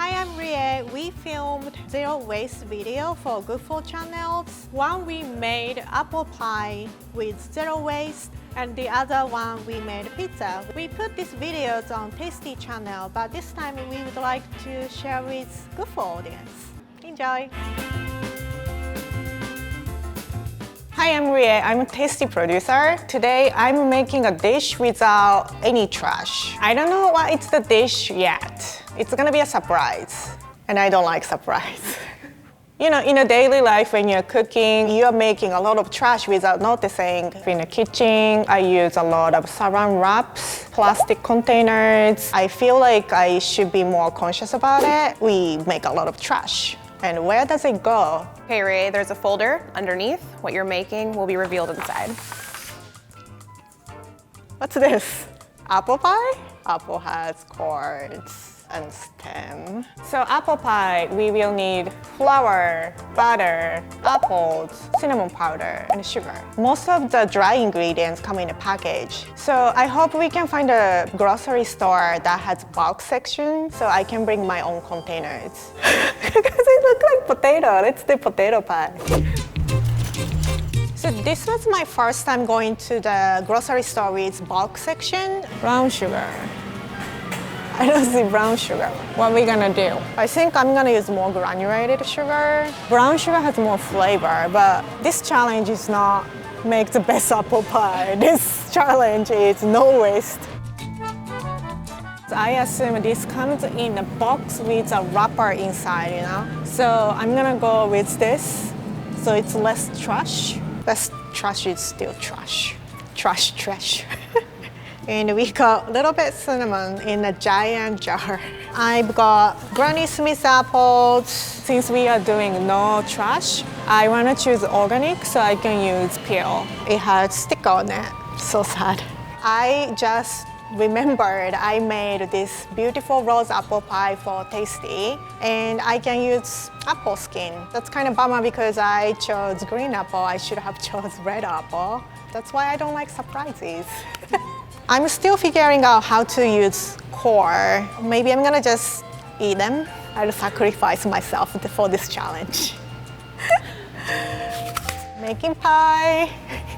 Hi, I'm Rie. We filmed zero waste video for Goodful channels. One we made apple pie with zero waste, and the other one we made pizza. We put these videos on Tasty channel, but this time we would like to share with Goodful audience. Enjoy! Hi, I'm Rie. I'm a Tasty producer. Today, I'm making a dish without any trash. I don't know what it's the dish yet. It's gonna be a surprise, and I don't like surprise. You know, in a daily life when you're cooking, you're making a lot of trash without noticing. In the kitchen, I use a lot of saran wraps, plastic containers. I feel like I should be more conscious about it. We make a lot of trash. And where does it go? Okay, Rie, there's a folder underneath. What you're making will be revealed inside. What's this? Apple pie? Apple has cords and stem. So apple pie, we will need flour, butter, apples, cinnamon powder, and sugar. Most of the dry ingredients come in a package. So I hope we can find a grocery store that has bulk section so I can bring my own containers. Because it looks like potato. Let's do potato pie. So this was my first time going to the grocery store with bulk section. Brown sugar. I don't see brown sugar. What are we gonna do? I think I'm gonna use more granulated sugar. Brown sugar has more flavor, but this challenge is not make the best apple pie. This challenge is no waste. I assume this comes in a box with a wrapper inside, you know? So I'm gonna go with this, so it's less trash. Less trash is still trash. Trash, trash. And we got a little bit cinnamon in a giant jar. I've got Granny Smith apples. Since we are doing no trash, I want to choose organic so I can use peel. It has sticker on it. So sad. I just remembered I made this beautiful rose apple pie for Tasty, and I can use apple skin. That's kind of bummer because I chose green apple. I should have chose red apple. That's why I don't like surprises. I'm still figuring out how to use core. Maybe I'm gonna just eat them. I'll sacrifice myself for this challenge. Making pie.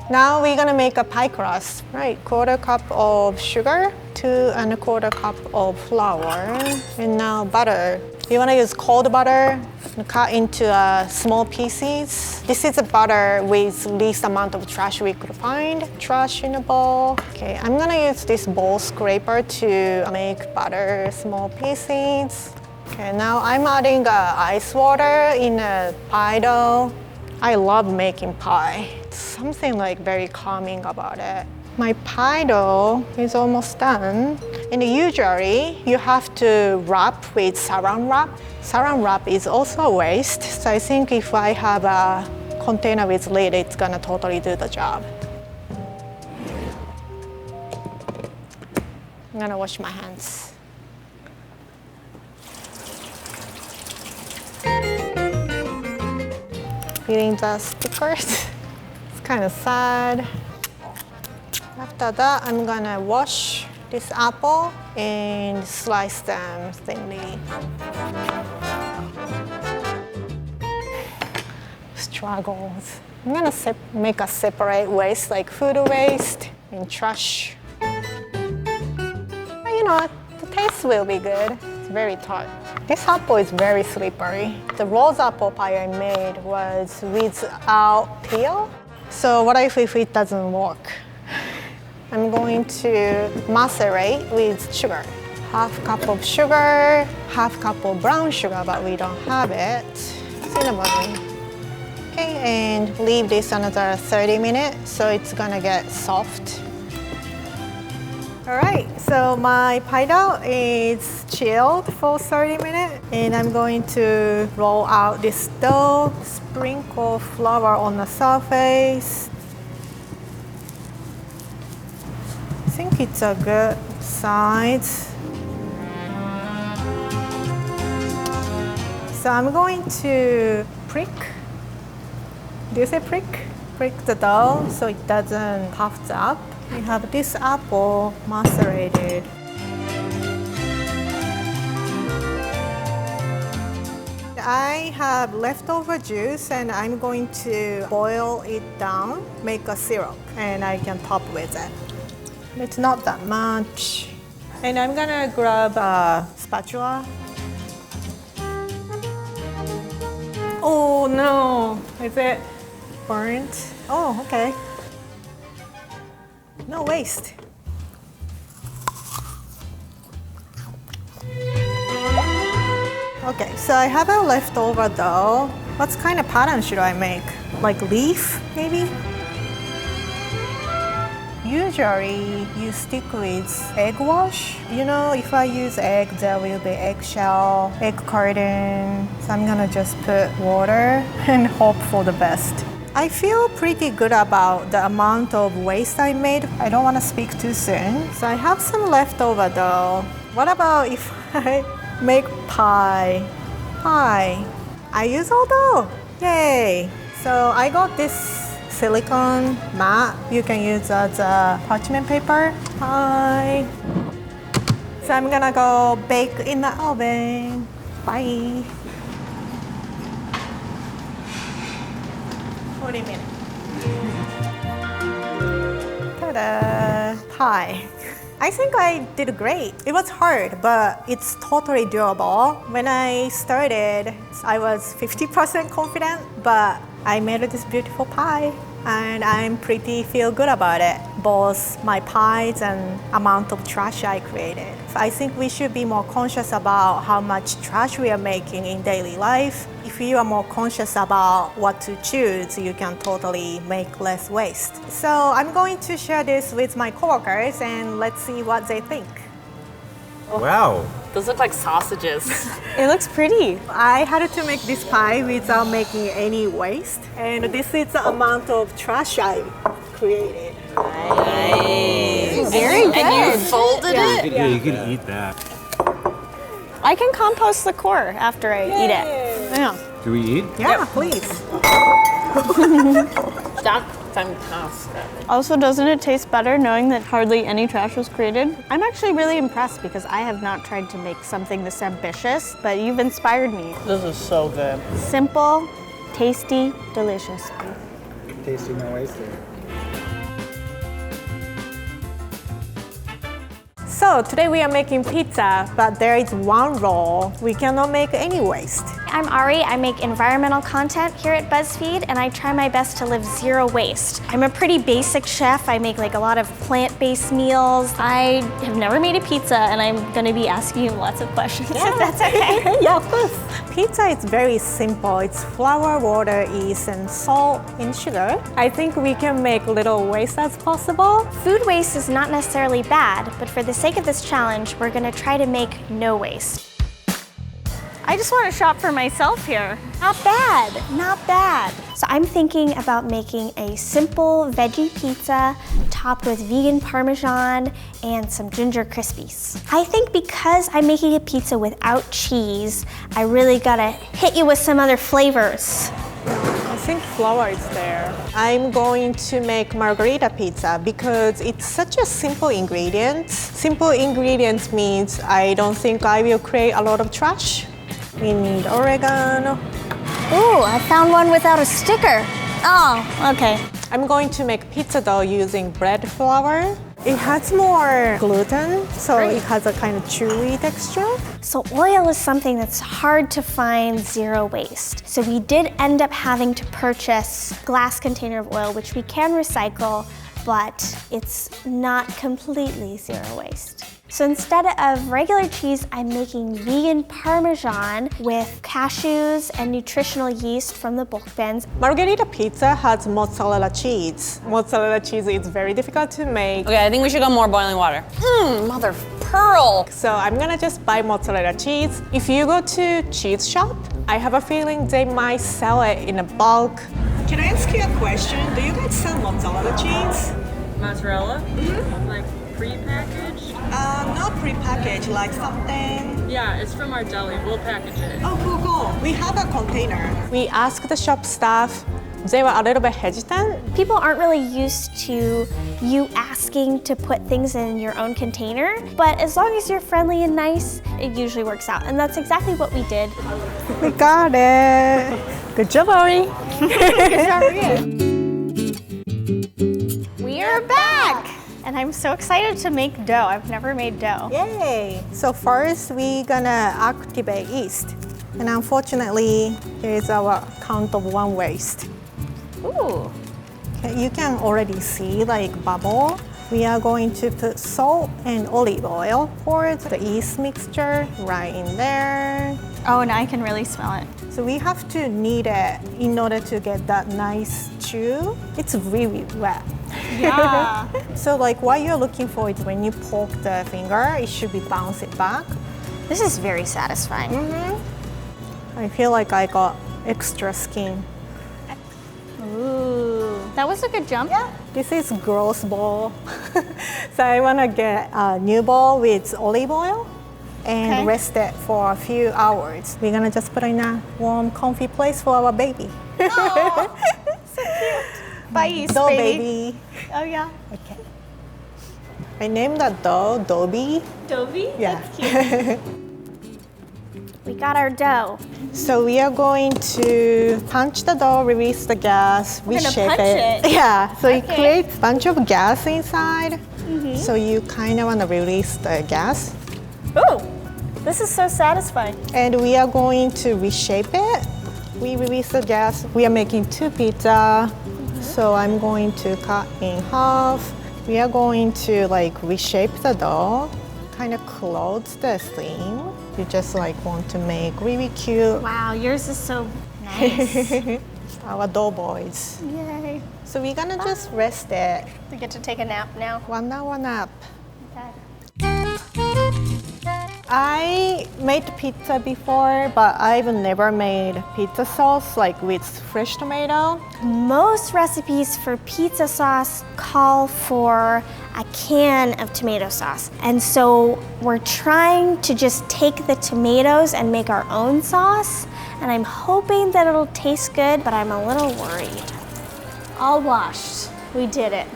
Now we're gonna make a pie crust. Right, 1/4 cup of sugar, 2 1/4 cup of flour, and now butter. You wanna use cold butter, cut into small pieces. This is a butter with least amount of trash we could find. Trash in a bowl. Okay, I'm gonna use this bowl scraper to make butter small pieces. Okay, now I'm adding ice water in a pie dough. I love making pie. It's something like very calming about it. My pie dough is almost done. And usually you have to wrap with saran wrap. Saran wrap is also a waste, so I think if I have a container with lid, it's gonna totally do the job. I'm gonna wash my hands. Feeling the stickers. It's kind of sad. After that, I'm gonna wash this apple and slice them thinly. Struggles. I'm gonna make a separate waste, like food waste and trash. But you know what? The taste will be good. It's very tart. This apple is very slippery. The rose apple pie I made was without peel. So what if it doesn't work? I'm going to macerate with sugar. 1/2 cup of sugar, 1/2 cup of brown sugar, but we don't have it. Cinnamon. Okay, and leave this another 30 minutes so it's gonna get soft. All right, so my pie dough is chilled for 30 minutes, and I'm going to roll out this dough, sprinkle flour on the surface. I think it's a good size. So I'm going to prick. Do you say prick? Prick the dough so it doesn't puff up. We have this apple macerated. I have leftover juice and I'm going to boil it down, make a syrup, and I can top with it. It's not that much. And I'm gonna grab a spatula. Oh no, is it burnt? Oh, okay. No waste. Okay, so I have a leftover dough. What kind of pattern should I make? Like leaf, maybe? Usually, you stick with egg wash. You know, if I use egg, there will be eggshell, egg carton. So I'm gonna just put water and hope for the best. I feel pretty good about the amount of waste I made. I don't want to speak too soon. So I have some leftover dough. What about if I make pie? Pie. I use all dough. Yay! So I got this silicone mat. You can use as a parchment paper. Pie. So I'm gonna go bake in the oven. Bye. 40 minutes. Ta-da! Pie. I think I did great. It was hard, but it's totally doable. When I started, I was 50% confident, but I made this beautiful pie. And I'm pretty feel good about it, both my pies and amount of trash I created. I think we should be more conscious about how much trash we are making in daily life. If you are more conscious about what to choose, you can totally make less waste. So I'm going to share this with my coworkers and let's see what they think. Wow. Those look like sausages. It looks pretty. I had to make this pie without making any waste. And this is the amount of trash I created. Nice. Very good. And you folded it? Yeah, you can eat that. I can compost the core after I eat it. Yeah. Do we eat? Yeah, please. That's fantastic. Also, doesn't it taste better knowing that hardly any trash was created? I'm actually really impressed because I have not tried to make something this ambitious, but you've inspired me. This is so good. Simple, tasty, delicious. Tasty, no wasted. So today we are making pizza, but there is one rule. We cannot make any waste. I'm Ari. I make environmental content here at BuzzFeed, and I try my best to live zero waste. I'm a pretty basic chef. I make like a lot of plant-based meals. I have never made a pizza, and I'm gonna be asking you lots of questions if that's okay. Yeah, of course. Pizza is very simple. It's flour, water, yeast, and salt and sugar. I think we can make little waste as possible. Food waste is not necessarily bad, but for the sake of this challenge, we're gonna try to make no waste. I just want to shop for myself here. Not bad, not bad. So I'm thinking about making a simple veggie pizza topped with vegan Parmesan and some ginger Crispies. I think because I'm making a pizza without cheese, I really gotta hit you with some other flavors. I think flour is there. I'm going to make margarita pizza because it's such a simple ingredient. Simple ingredients means I don't think I will create a lot of trash. We need oregano. Ooh, I found one without a sticker. Oh, okay. I'm going to make pizza dough using bread flour. It has more gluten, so it has a kind of chewy texture. So oil is something that's hard to find zero waste. So we did end up having to purchase a glass container of oil, which we can recycle, but it's not completely zero waste. So instead of regular cheese, I'm making vegan Parmesan with cashews and nutritional yeast from the bulk bins. Margherita pizza has mozzarella cheese. Mozzarella cheese is very difficult to make. Okay, I think we should go more boiling water. Mother of pearl. So I'm gonna just buy mozzarella cheese. If you go to cheese shop, I have a feeling they might sell it in a bulk. Can I ask you a question? Do you guys sell mozzarella cheese? Mozzarella? Like pre-packaged? Not pre-packaged, like something. Yeah, it's from our deli. We'll package it. Oh, cool. We have a container. We asked the shop staff, they were a little bit hesitant. People aren't really used to you asking to put things in your own container, but as long as you're friendly and nice, it usually works out. And that's exactly what we did. We got it. Good job, Auri. Good job, Rie. We are back! And I'm so excited to make dough. I've never made dough. Yay! So first, we're gonna activate yeast. And unfortunately, here's our count of one waste. Ooh. Okay, you can already see like bubble. We are going to put salt and olive oil. Pour the yeast mixture right in there. Oh, now I can really smell it. So we have to knead it in order to get that nice chew. It's really wet. Yeah. So like what you're looking for is when you poke the finger, it should be bounce it back. This is very satisfying. I feel like I got extra skin. Ooh. That was a good jump. Yeah. This is gross bowl. So I wanna get a new bowl with olive oil and Okay. rest it for a few hours. We're gonna just put it in a warm, comfy place for our baby. Oh, so cute. Bye, yeast Dough baby. baby. Oh, yeah. Okay. I named that dough Dobby. Dovey? Yeah. That's cute. We got our dough. So we are going to punch the dough, release the gas, We're gonna reshape punch it? Yeah, so it Okay. creates a bunch of gas inside. So you kind of want to release the gas. Ooh, this is so satisfying. And we are going to reshape it. We release the gas. We are making two pizza. So I'm going to cut in half. We are going to like reshape the dough, kind of close the seam. You just like want to make really cute Wow, yours is so nice. our dough boys. Yay. So we're gonna just rest it. We get to take a nap now. 1 hour nap. Okay. I made pizza before, but I've never made pizza sauce like with fresh tomato. Most recipes for pizza sauce call for a can of tomato sauce. And so we're trying to just take the tomatoes and make our own sauce. And I'm hoping that it'll taste good, but I'm a little worried. All washed. We did it.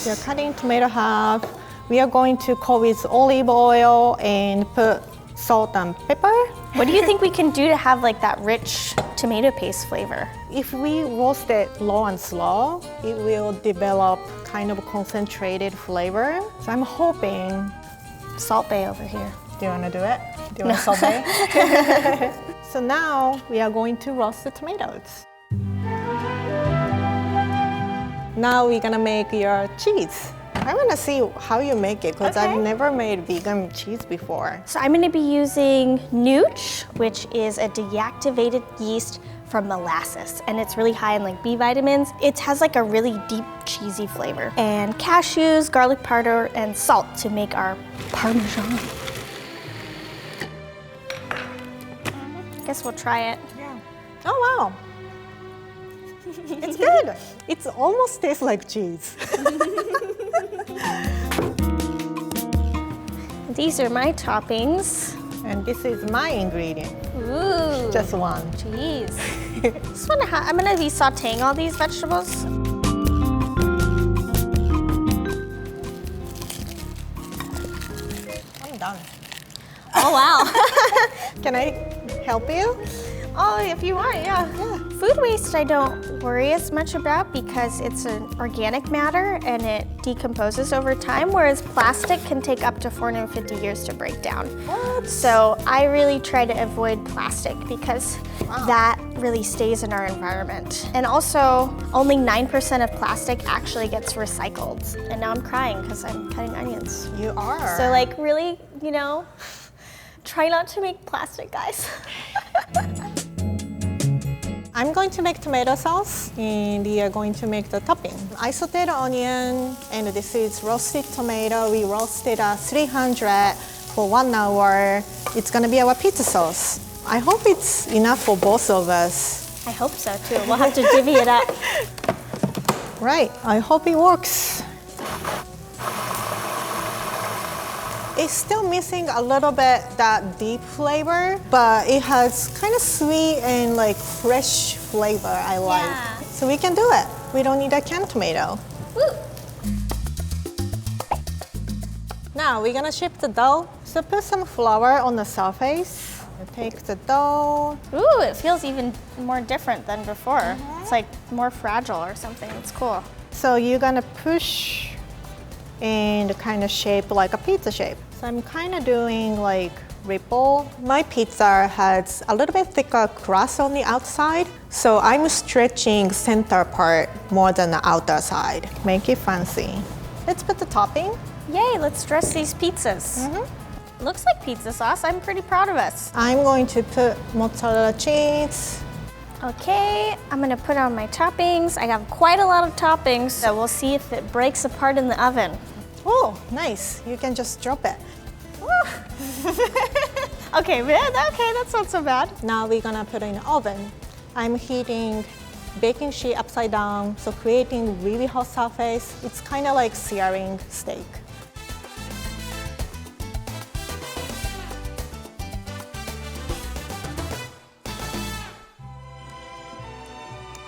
We are cutting tomato half. We are going to coat with olive oil and put salt and pepper. What do you think we can do to have like that rich tomato paste flavor? If we roast it low and slow, it will develop kind of concentrated flavor. So I'm hoping. Salt Bay over here. Do you want to do it? Do you want to saute? So now we are going to roast the tomatoes. Now we're gonna make your cheese. I want to see how you make it because I've never made vegan cheese before. So I'm gonna be using nooch, which is a deactivated yeast from molasses, and it's really high in like B vitamins. It has like a really deep cheesy flavor. And cashews, garlic powder, and salt to make our Parmesan. Guess we'll try it. Yeah. Oh wow. It's good. It almost tastes like cheese. These are my toppings. And this is my ingredient. Ooh, Just one. jeez. I'm gonna be sauteing all these vegetables. I'm done. Oh wow. Can I help you? Oh, if you want, yeah. Food waste I don't worry as much about because it's an organic matter and it decomposes over time, whereas plastic can take up to 450 years to break down. What? So I really try to avoid plastic because that really stays in our environment. And also, only 9% of plastic actually gets recycled. And now I'm crying because I'm cutting onions. You are. So like really, try not to make plastic, guys. I'm going to make tomato sauce and we are going to make the topping. I sauteed onion and this is roasted tomato. We roasted at 300 for 1 hour. It's gonna be our pizza sauce. I hope it's enough for both of us. I hope so too. We'll have to divvy it up. Right, I hope it works. It's still missing a little bit that deep flavor, but it has kind of sweet and like fresh flavor I like. Yeah. So we can do it. We don't need a canned tomato. Woo! Now we're gonna shape the dough. So put some flour on the surface. Take the dough. Ooh, it feels even more different than before. It's like more fragile or something. It's cool. So you're gonna push and kind of shape like a pizza shape. So I'm kind of doing like ripple. My pizza has a little bit thicker crust on the outside, so I'm stretching center part more than the outer side. Make it fancy. Let's put the topping. Yay, let's dress these pizzas. Looks like pizza sauce. I'm pretty proud of us. I'm going to put mozzarella cheese. Okay, I'm gonna put on my toppings. I have quite a lot of toppings, so we'll see if it breaks apart in the oven. Oh, nice. You can just drop it. Okay, that's not so bad. Now we're gonna put it in the oven. I'm heating baking sheet upside down, so creating really hot surface. It's kind of like searing steak.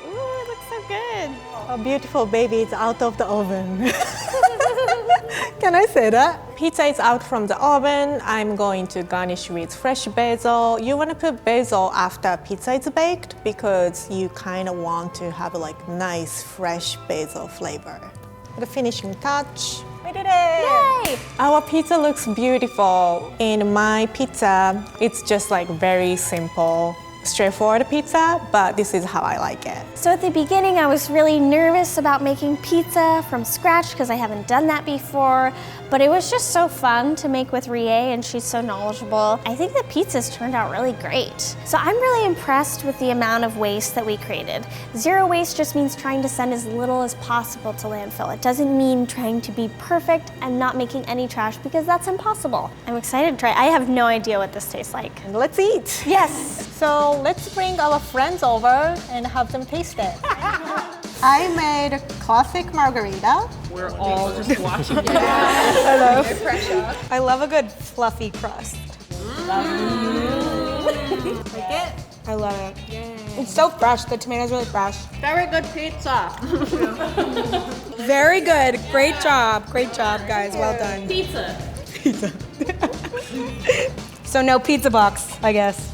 Ooh, it looks so good. A beautiful baby is out of the oven. Can I say that? Pizza is out from the oven. I'm going to garnish with fresh basil. You want to put basil after pizza is baked because you kind of want to have like nice fresh basil flavor. The finishing touch. We did it! Yay! Our pizza looks beautiful. In my pizza, it's just like very simple, straightforward pizza, but this is how I like it. So at the beginning, I was really nervous about making pizza from scratch because I haven't done that before, but it was just so fun to make with Rie, and she's so knowledgeable. I think the pizzas turned out really great. So I'm really impressed with the amount of waste that we created. Zero waste just means trying to send as little as possible to landfill. It doesn't mean trying to be perfect and not making any trash because that's impossible. I'm excited to try. I have no idea what this tastes like. And let's eat. Yes! So let's bring our friends over and have them taste it. I made a classic margarita. We're all just watching. I love a good fluffy crust. Like it? I love it. It's so fresh. The tomato's really fresh. Very good pizza. Very good. Great job. Great job, guys. Well done. Pizza. So no pizza box, I guess.